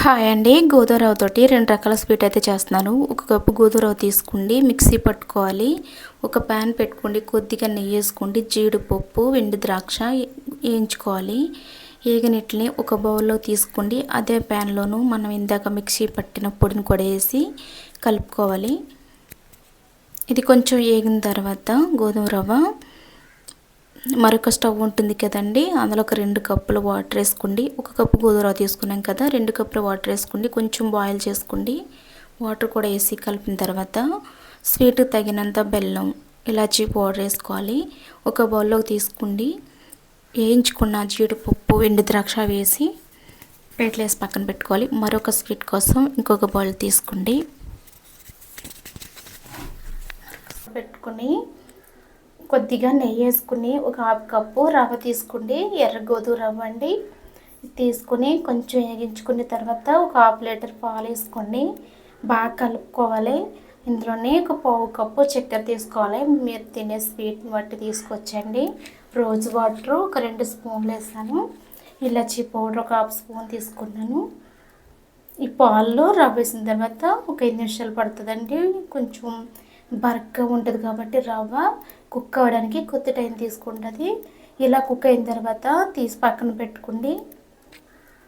Hi అండి. గోధుమ రవ్వతోటి 2 రకాల స్వీట్ అయితే చేస్తున్నాను. ఒక కప్పు గోధుమ రవ్వ తీసుకోండి, మిక్సీ పట్టుకోవాలి. ఒక ప్యాన్ పెట్టుకోండి, కొద్దిగా నెయ్యి వేసుకోండి, జీడిపప్పు, ఎండు ద్రాక్ష వేయించుకోవాలి. ఏగనిట్లని ఒక బౌల్లో తీసుకోండి. అదే ప్యాన్లోను మనం ఇందాక మిక్సీ పట్టిన పొడిని కూడా వేసి కలుపుకోవాలి. ఇది కొంచెం వేగిన తర్వాత గోధుమ రవ్వ మరొక స్టవ్ ఉంటుంది కదండి, అందులో ఒక 2 కప్పులు వాటర్ వేసుకోండి. ఒక కప్పు గోధుమ రవ్వ తీసుకున్నాం కదా, 2 కప్పులు వాటర్ వేసుకోండి. కొంచెం బాయిల్ చేసుకోండి. వాటర్ కూడా వేసి కలిపిన తర్వాత స్వీట్ తగినంత బెల్లం, ఇలాచీ పౌడర్ వేసుకోవాలి. ఒక బౌల్లోకి తీసుకోండి. వేయించుకున్న జీడిపప్పు, ఎండు ద్రాక్ష వేసి ప్లేట్లో వేసి పక్కన పెట్టుకోవాలి. మరొక స్వీట్ కోసం ఇంకొక బౌల్ తీసుకోండి. పెట్టుకుని కొద్దిగా నెయ్యి వేసుకుని ఒక హాఫ్ కప్పు రవ్వ తీసుకోండి. ఎర్ర గోధుమ రవ్వ అండి. తీసుకుని కొంచెం వేగించుకున్న తర్వాత ఒక హాఫ్ లీటర్ పాలు వేసుకోండి. బాగా కలుపుకోవాలి. ఇందులోనే ఒక పావు కప్పు చక్కెర తీసుకోవాలి. మీరు తినే స్వీట్ని బట్టి తీసుకొచ్చండి. రోజ్ వాటర్ ఒక 2 స్పూన్లు వేసాను. ఇలాచీ పౌడర్ ఒక హాఫ్ స్పూన్ తీసుకున్నాను. ఈ పాల్లో రవ్వ వేసిన తర్వాత ఒక 5 నిమిషాలు పడుతుందండి. కొంచెం బరకగా ఉంటుంది కాబట్టి రవ్వ కుక్ అవ్వడానికి కొద్ది టైం తీసుకుంటుంది. ఇలా కుక్ అయిన తర్వాత తీసి పక్కన పెట్టుకోండి.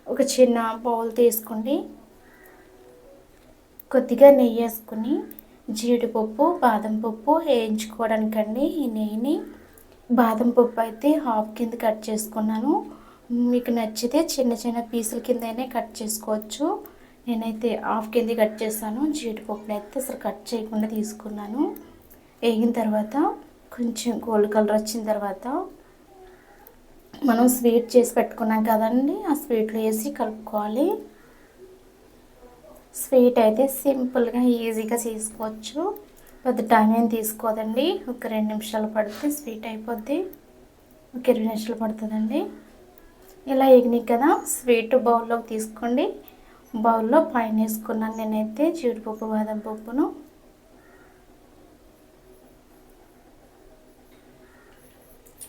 ఒక చిన్న బౌల్ తీసుకోండి. కొద్దిగా నెయ్యి వేసుకుని జీడిపప్పు, బాదం పప్పు వేయించుకోవడానికండి. ఈ నెయ్యిని బాదం పప్పు అయితే హాఫ్ కింద కట్ చేసుకున్నాను. మీకు నచ్చితే చిన్న చిన్న పీసుల కిందనే కట్ చేసుకోవచ్చు. నేనైతే హాఫ్ కింద కట్ చేశాను. జీడిపప్పుని అయితే అసలు కట్ చేయకుండా తీసుకున్నాను. వేగిన తర్వాత కొంచెం గోల్డ్ కలర్ వచ్చిన తర్వాత మనం స్వీట్ చేసి పెట్టుకున్నాం కదండి, ఆ స్వీట్లు వేసి కలుపుకోవాలి. స్వీట్ అయితే సింపుల్గా ఈజీగా చేసుకోవచ్చు. పెద్ద టైం ఏం తీసుకోదండి. ఒక 2 నిమిషాలు పడితే స్వీట్ అయిపోద్ది. ఒక 20 నిమిషాలు పడుతుందండి. ఇలా ఎగినాయి కదా, స్వీట్ బౌల్లోకి తీసుకోండి. బౌల్లో పైన వేసుకున్నాను నేనైతే జీడిపప్పు, బాదం పప్పును.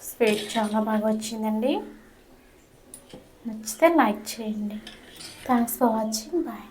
స్వీట్ చాలా బాగా వచ్చిందండి. నచ్చితే లైక్ చేయండి. Thanks for watching. బాయ్.